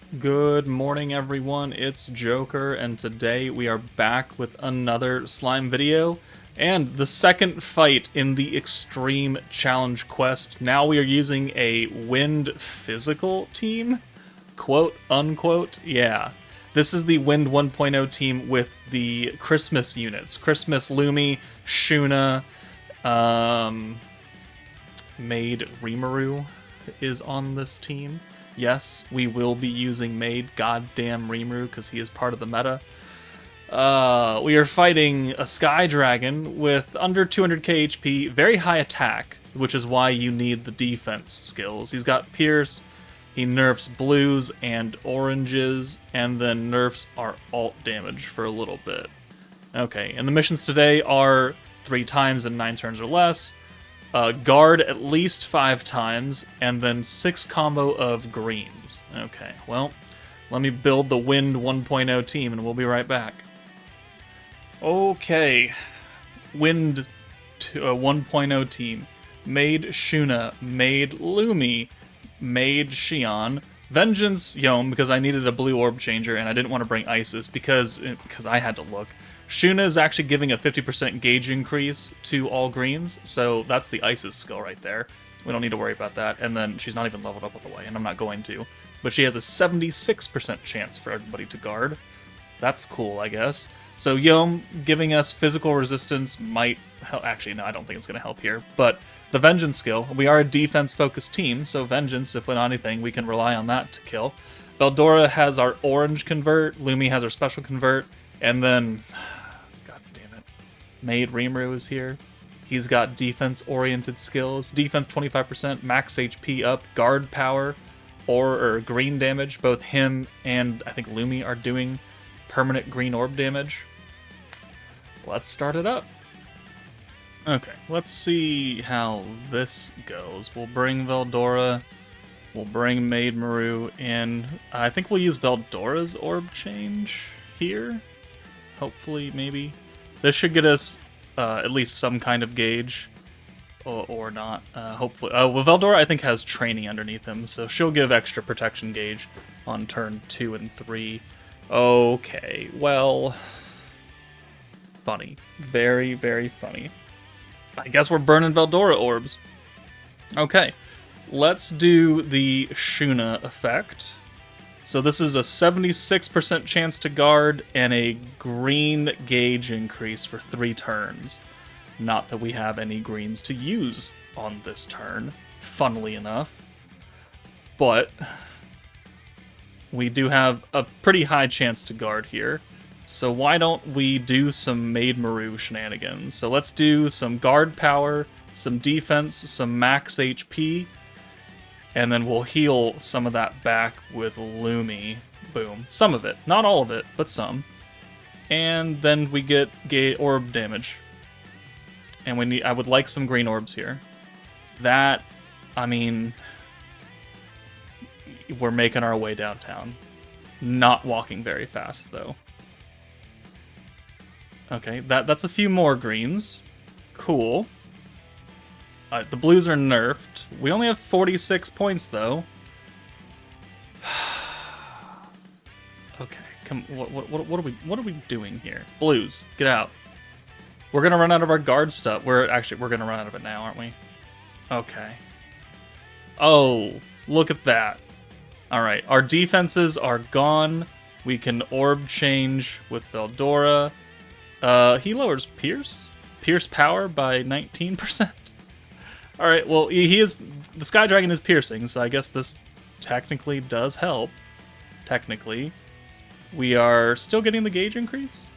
Good morning, everyone. It's Joker, and today we are back with another slime video and the second fight in the Extreme Challenge quest. Now we are using a Wind Physical team, quote unquote. Yeah, this is the Wind 1.0 team with the Christmas units: Christmas Lumi, Shuna, Maid Rimuru is on this team. Yes, we will be using Maid Goddamn Rimuru because he is part of the meta. We are fighting a Sky Dragon with under 200k HP, very high attack, which is why you need the defense skills. He's got Pierce, he nerfs blues and oranges, and then nerfs our alt damage for a little bit. Okay, and the missions today are 3 times in 9 turns or less, guard at least 5 times, and then 6 combo of greens. Okay, well, let me build the Wind 1.0 team, and we'll be right back. Okay, Wind 1.0 team. Maid Shuna, Maid Lumi, Maid Xion, Vengeance Yom, because I needed a blue orb changer, and I didn't want to bring Isis, because I had to look. Shuna is actually giving a 50% gauge increase to all greens, so that's the Isis skill right there. We don't need to worry about that. And then she's not even leveled up with the way, and I'm not going to. But she has a 76% chance for everybody to guard. That's cool, I guess. So Yom giving us physical resistance might help. Actually, no, I don't think it's going to help here. But the Vengeance skill, we are a defense-focused team, so Vengeance, if not anything, we can rely on that to kill. Veldora has our orange convert, Lumi has our special convert, and then... Maid Rimuru is here. He's got defense-oriented skills. Defense 25%, max HP up, guard power, or green damage. Both him and, I think, Lumi are doing permanent green orb damage. Let's start it up. Okay, let's see how this goes. We'll bring Veldora. We'll bring Maid Maru in. I think we'll use Veldora's orb change here. Hopefully, maybe. This should get us at least some kind of gauge, or not. Hopefully, well, Veldora I think has training underneath him, so she'll give extra protection gauge on turn 2 and 3. Okay, well, funny, very, very funny. I guess we're burning Veldora orbs. Okay, let's do the Shuna effect. So this is a 76% chance to guard and a green gauge increase for 3 turns. Not that we have any greens to use on this turn, funnily enough. But we do have a pretty high chance to guard here. So why don't we do some Maid Maru shenanigans? So let's do some guard power, some defense, some max HP, and then we'll heal some of that back with Lumi. Boom. Some of it. Not all of it, but some. And then we get orb damage. And I would like some green orbs here. That, I mean... We're making our way downtown. Not walking very fast, though. Okay, that's a few more greens. Cool. The blues are nerfed. We only have 46 points, though. Okay, come. What are we doing here? Blues, get out. We're gonna run out of our guard stuff. We're gonna run out of it now, aren't we? Okay. Oh, look at that. All right, our defenses are gone. We can orb change with Veldora. He lowers Pierce power by 19%. Alright, well, the Sky Dragon is piercing, so I guess this technically does help. Technically. We are still getting the gauge increase?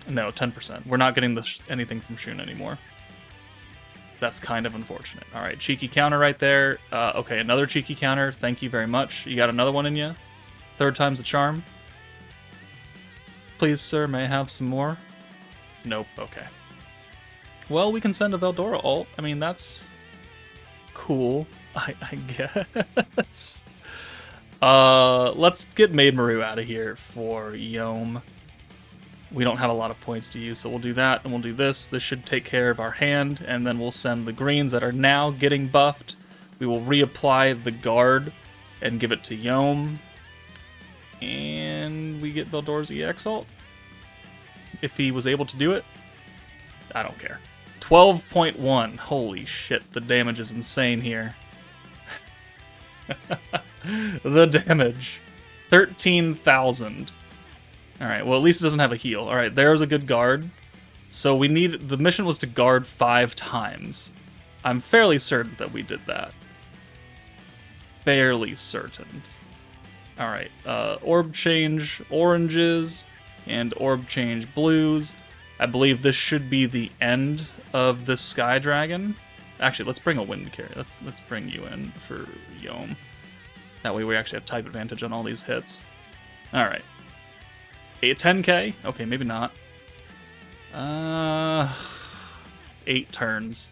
No, 10%. We're not getting anything from Shun anymore. That's kind of unfortunate. Alright, cheeky counter right there. Okay, another cheeky counter. Thank you very much. You got another one in you? 3rd time's the charm? Please, sir, may I have some more? Nope, okay. Well, we can send a Veldora ult. I mean, that's... cool, I guess. Let's get Maid Maru out of here for Yom. We don't have a lot of points to use, so we'll do that, and we'll do this. This should take care of our hand, and then we'll send the greens that are now getting buffed. We will reapply the guard and give it to Yom. And we get Veldora's EX ult. If he was able to do it, I don't care. 12.1. Holy shit, the damage is insane here. The damage. 13,000. Alright, well at least it doesn't have a heal. Alright, there's a good guard. So we need... The mission was to guard 5 times. I'm fairly certain that we did that. Fairly certain. Alright, orb change oranges and orb change blues. I believe this should be the end of this Sky Dragon. Actually, let's bring a wind carrier. Let's bring you in for Yom. That way we actually have type advantage on all these hits. Alright. 10k? Okay, maybe not. 8 turns.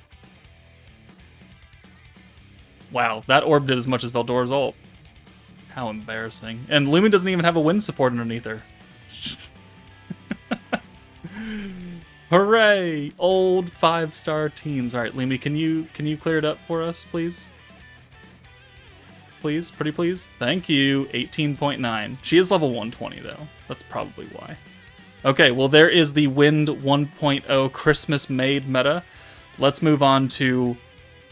Wow, that orb did as much as Veldora's ult. How embarrassing. And Lumi doesn't even have a wind support underneath her. Hooray! Old 5-star teams. Alright, Lumi, can you clear it up for us, please? Please? Pretty please? Thank you. 18.9. She is level 120, though. That's probably why. Okay, well, there is the Wind 1.0 Christmas Maid meta. Let's move on to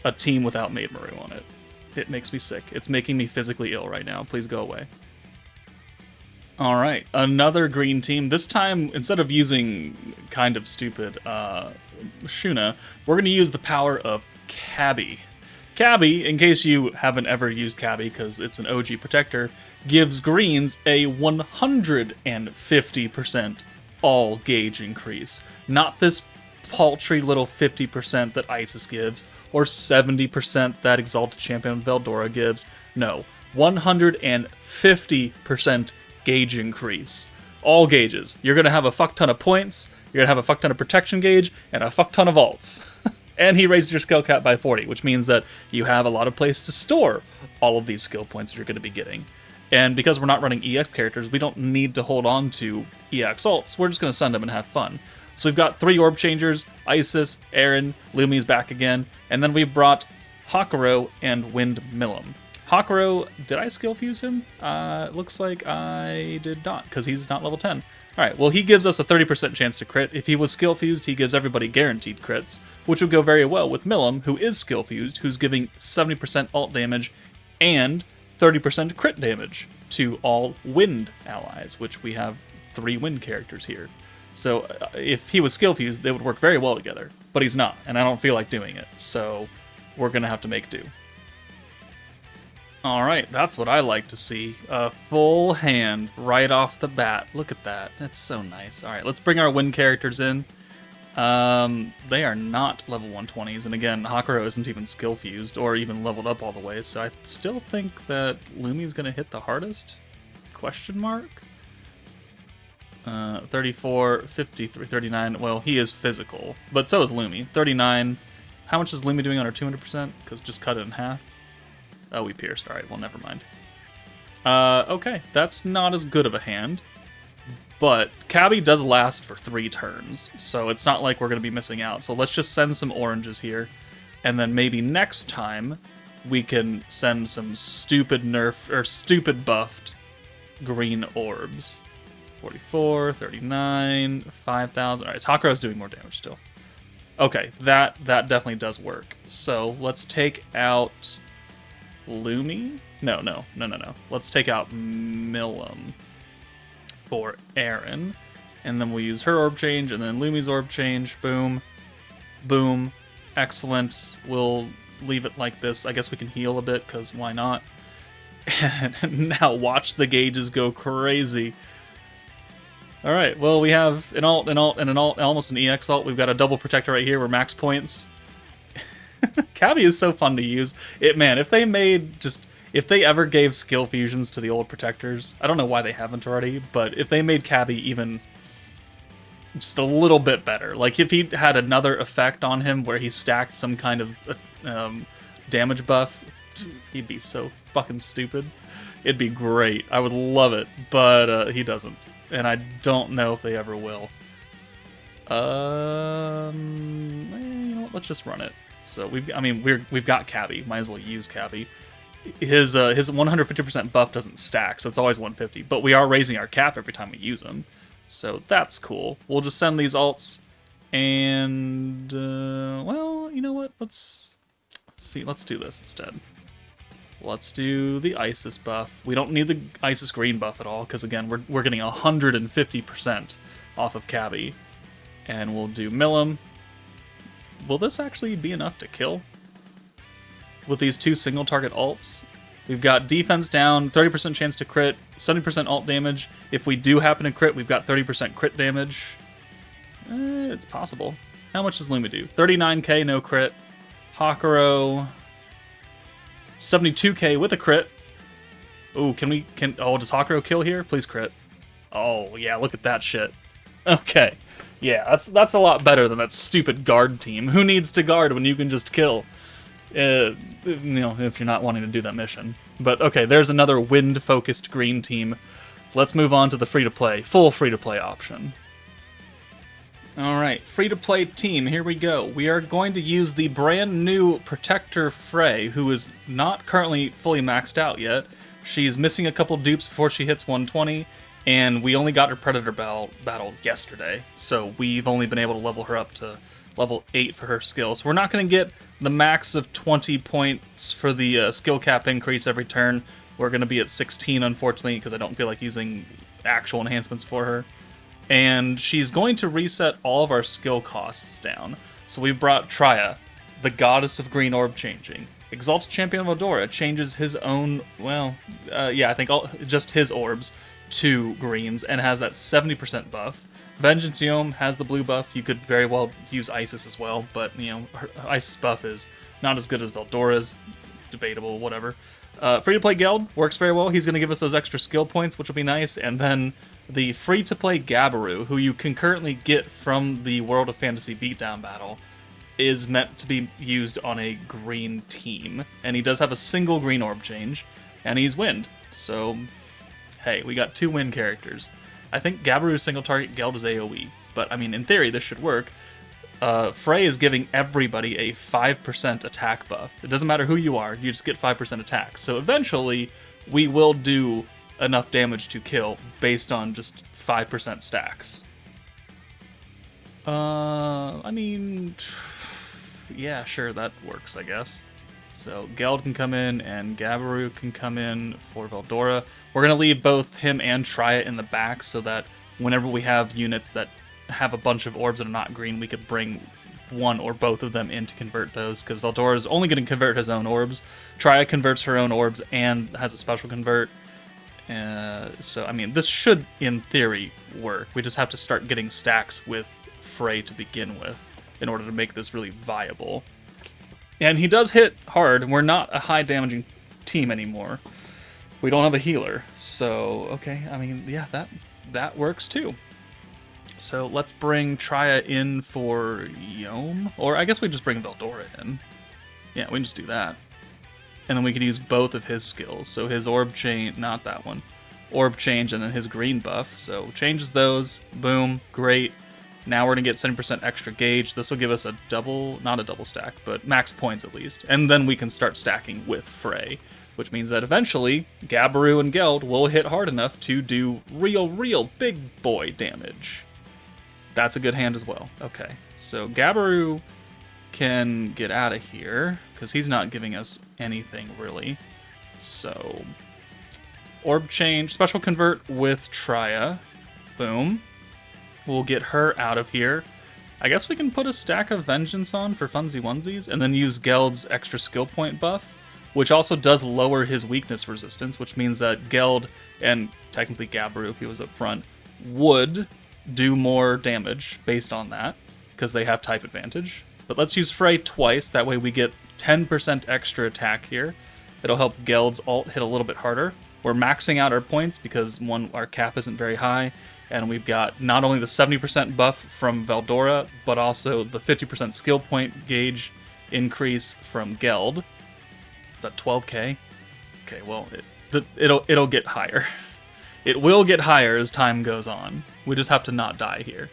a team without Maid Maru on it. It makes me sick. It's making me physically ill right now. Please go away. Alright, another green team. This time, instead of using kind of stupid Shuna, we're going to use the power of Chabby. Chabby, in case you haven't ever used Chabby, because it's an OG protector, gives greens a 150% all gauge increase. Not this paltry little 50% that Isis gives, or 70% that Exalted Champion Veldora gives. No, 150% gauge increase. All gauges. You're going to have a fuck ton of points, you're going to have a fuck ton of protection gauge, and a fuck ton of ults. And he raises your skill cap by 40, which means that you have a lot of place to store all of these skill points that you're going to be getting. And because we're not running EX characters, we don't need to hold on to EX ults. We're just going to send them and have fun. So we've got 3 orb changers, Isis, Aaron, Lumi's back again, and then we brought Hakuro and Wind Millum. Hakuro, did I skill fuse him? Looks like I did not, because he's not level 10. Alright, well he gives us a 30% chance to crit. If he was skill fused, he gives everybody guaranteed crits, which would go very well with Millum, who is skill fused, who's giving 70% ult damage and 30% crit damage to all wind allies, which we have 3 wind characters here. So if he was skill fused, they would work very well together, but he's not, and I don't feel like doing it, so we're gonna have to make do. Alright, that's what I like to see. A full hand right off the bat. Look at that. That's so nice. Alright, let's bring our wind characters in. They are not level 120s, and again, Hakuro isn't even skill fused, or even leveled up all the way, so I still think that Lumi's gonna hit the hardest? Question mark? 34, 53, 39. Well, he is physical, but so is Lumi. 39. How much is Lumi doing on her 200%? Because just cut it in half. Oh, we pierced. Alright, well, never mind. Okay, that's not as good of a hand. But Chabby does last for 3 turns, so it's not like we're going to be missing out. So let's just send some oranges here, and then maybe next time we can send some stupid nerf, or stupid buffed green orbs. 44, 39, 5,000. Alright, Hakuro's doing more damage still. Okay, that definitely does work. So let's take out Lumi? No. Let's take out Millum for Aaron. And then we'll use her orb change, and then Lumi's orb change. Boom. Boom. Excellent. We'll leave it like this. I guess we can heal a bit, because why not? And now watch the gauges go crazy. Alright, well, we have an alt, and an alt, almost an EX alt. We've got a double protector right here. We're max points. Chabby is so fun to use. Man, if they ever gave skill fusions to the old protectors, I don't know why they haven't already, but if they made Chabby even just a little bit better, like if he had another effect on him where he stacked some kind of damage buff, he'd be so fucking stupid. It'd be great. I would love it, but he doesn't, and I don't know if they ever will. You know what, let's just run it. So we've got Chabby. Might as well use Chabby. his 150% buff doesn't stack, so it's always 150. But we are raising our cap every time we use him, so that's cool. We'll just send these alts, and well, you know what? Let's see. Let's do this instead. Let's do the Isis buff. We don't need the Isis green buff at all, because again, we're getting 150% off of Chabby. And we'll do Milim. Will this actually be enough to kill? With these two single target alts? We've got defense down, 30% chance to crit, 70% alt damage. If we do happen to crit, we've got 30% crit damage. It's possible. How much does Luma do? 39k, no crit. Hakuro, 72k with a crit. Ooh, does Hakuro kill here? Please crit. Oh, yeah, look at that shit. Okay. Yeah, that's a lot better than that stupid guard team. Who needs to guard when you can just kill? You know, if you're not wanting to do that mission. But okay, there's another wind-focused green team. Let's move on to the free-to-play, full free-to-play option. Alright, free-to-play team, here we go. We are going to use the brand new Protector Frey, who is not currently fully maxed out yet. She's missing a couple dupes before she hits 120, and we only got her Predator battle yesterday, so we've only been able to level her up to level 8 for her skill. So we're not going to get the max of 20 points for the skill cap increase every turn. We're going to be at 16, unfortunately, because I don't feel like using actual enhancements for her. And she's going to reset all of our skill costs down. So we brought Trya, the goddess of green orb changing. Exalted Champion of Eldora changes his own, well, yeah, I think just his orbs to greens and has that 70% buff. Vengeance Yom has the blue buff. You could very well use Isis as well, but you know, her Isis buff is not as good as Veldora's. Debatable, whatever. Free-to-play Geld works very well. He's going to give us those extra skill points, which will be nice. And then the free-to-play Gabiru, who you can currently get from the World of Fantasy Beatdown battle, is meant to be used on a green team. And he does have a single green orb change, and he's wind. So hey, we got 2 wind characters. I think Gabiru's single target, Geld is AoE, but I mean, in theory, this should work. Frey is giving everybody a 5% attack buff. It doesn't matter who you are, you just get 5% attack. So eventually, we will do enough damage to kill based on just 5% stacks. I mean, yeah, sure, that works, I guess. So Geld can come in, and Gabiru can come in for Veldora. We're going to leave both him and Trya in the back so that whenever we have units that have a bunch of orbs that are not green, we could bring one or both of them in to convert those, because Veldora is only going to convert his own orbs. Trya converts her own orbs and has a special convert. So, I mean, this should, in theory, work. We just have to start getting stacks with Frey to begin with in order to make this really viable. And he does hit hard. We're not a high damaging team anymore. We don't have a healer. So, okay, I mean, yeah, that works too. So let's bring Trya in for Yom. Or I guess we just bring Veldora in. Yeah, we can just do that. And then we can use both of his skills. So his orb change, not that one. Orb change and then his green buff. So changes those. Boom. Great. Now we're going to get 70% extra gauge. This will give us a double, not a double stack, but max points at least. And then we can start stacking with Frey, which means that eventually Gabiru and Geld will hit hard enough to do real big boy damage. That's a good hand as well. Okay, so Gabiru can get out of here because he's not giving us anything really. So orb change, special convert with Trya. Boom. We'll get her out of here. I guess we can put a stack of Vengeance on for funsy onesies, and then use Geld's extra skill point buff, which also does lower his weakness resistance, which means that Geld, and technically Gabiru if he was up front, would do more damage based on that, because they have type advantage. But let's use Frey twice, that way we get 10% extra attack here. It'll help Geld's ult hit a little bit harder. We're maxing out our points because, one, our cap isn't very high, and we've got not only the 70% buff from Veldora, but also the 50% skill point gauge increase from Geld. Is that 12k? Okay, well, it'll get higher. It will get higher as time goes on. We just have to not die here.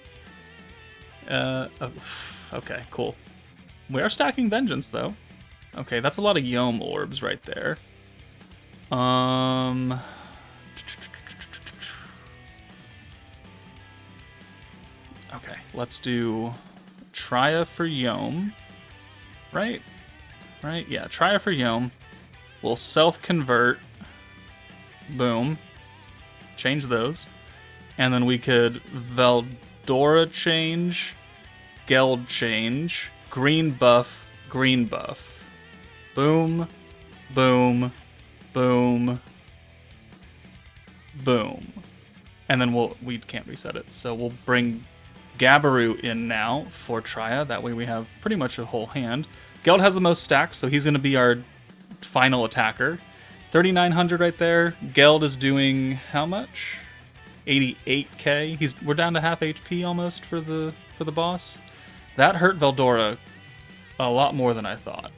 Okay, cool. We are stacking Vengeance, though. Okay, that's a lot of Yom orbs right there. Um. Okay, let's do Tria for Yome. Right? Right? Yeah, Tria for Yome. We'll self-convert. Boom. Change those. And then we could Veldora change, Geld change, green buff, green buff. Boom, boom, boom, boom. And then we can't reset it, so we'll bring Gabiru in now for Tria. That way we have pretty much a whole hand. Geld has the most stacks, so he's going to be our final attacker. 3,900 right there. Geld is doing how much? 88k. We're down to half HP almost for the boss. That hurt Veldora a lot more than I thought.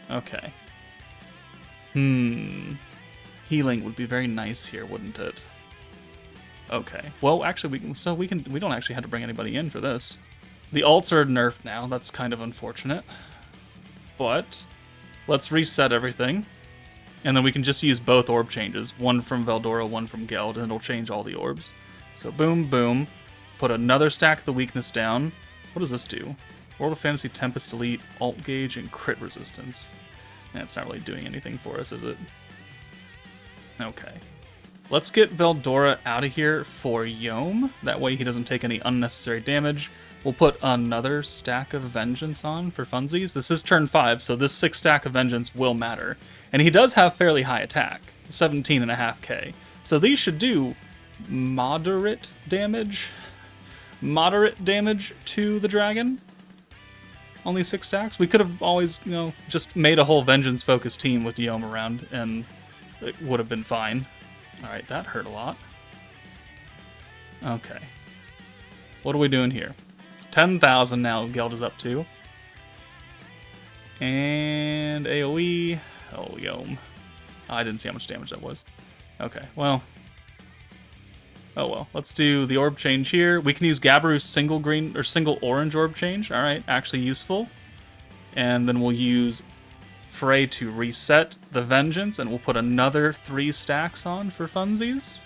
Okay. Healing would be very nice here, wouldn't it? Okay. Well, actually, we don't actually have to bring anybody in for this. The ults are nerfed now. That's kind of unfortunate. But let's reset everything. And then we can just use both orb changes. One from Veldora, one from Geld, and it'll change all the orbs. So boom, boom. Put another stack of the weakness down. What does this do? World of Fantasy, Tempest Elite, Alt Gauge, and Crit Resistance. That's not really doing anything for us, is it? Okay. Let's get Veldora out of here for Yome. That way he doesn't take any unnecessary damage. We'll put another stack of Vengeance on for funsies. This is turn 5, so this 6 stack of Vengeance will matter. And he does have fairly high attack, 17.5k. So these should do moderate damage. Moderate damage to the dragon on these 6 stacks. We could have always, just made a whole Vengeance-focused team with Yome around, and it would have been fine. Alright, that hurt a lot. Okay. What are we doing here? 10,000 now Geld is up to. And AoE. Oh, Yome. I didn't see how much damage that was. Okay, well. Oh well. Let's do the orb change here. We can use Gabiru's single green or single orange orb change. Alright, actually useful. And then we'll use Frey to reset the Vengeance, and we'll put another 3 stacks on for funsies.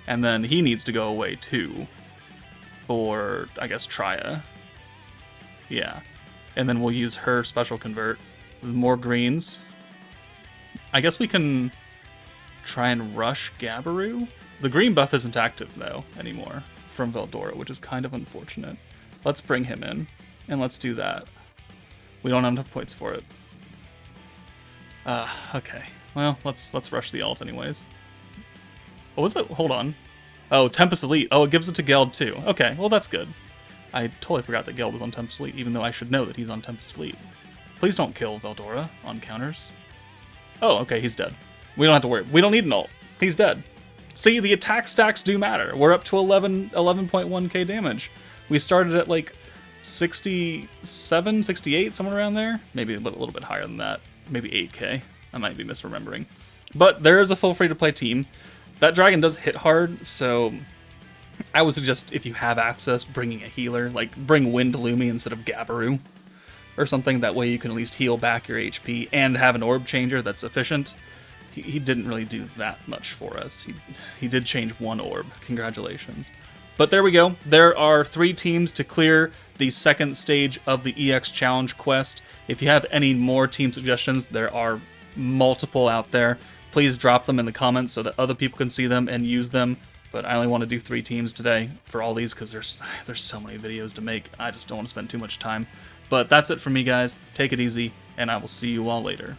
And then he needs to go away too. For, I guess, Tria. Yeah. And then we'll use her special convert with more greens. I guess we can try and rush Gabiru. The green buff isn't active, though, anymore from Veldora, which is kind of unfortunate. Let's bring him in, and let's do that. We don't have enough points for it. Okay. Well, let's rush the ult anyways. What was it? Hold on. Oh, Tempest Elite. Oh, it gives it to Geld too. Okay, well that's good. I totally forgot that Geld was on Tempest Elite, even though I should know that he's on Tempest Elite. Please don't kill Veldora on counters. Oh, okay, he's dead. We don't have to worry. We don't need an ult. He's dead. See, the attack stacks do matter. We're up to 11.1k damage. We started at like 67, 68, somewhere around there. Maybe a little bit higher than that. Maybe 8k. I might be misremembering. But there is a full free-to-play team. That dragon does hit hard, so I would suggest, if you have access, bringing a healer. Like, bring Windlumi instead of Gabiru or something. That way you can at least heal back your HP and have an orb changer that's efficient. He didn't really do that much for us. He did change 1 orb. Congratulations. But there we go. There are 3 teams to clear the second stage of the EX Challenge quest. If you have any more team suggestions, there are multiple out there. Please drop them in the comments so that other people can see them and use them. But I only want to do 3 teams today for all these because there's so many videos to make. I just don't want to spend too much time. But that's it for me, guys. Take it easy, and I will see you all later.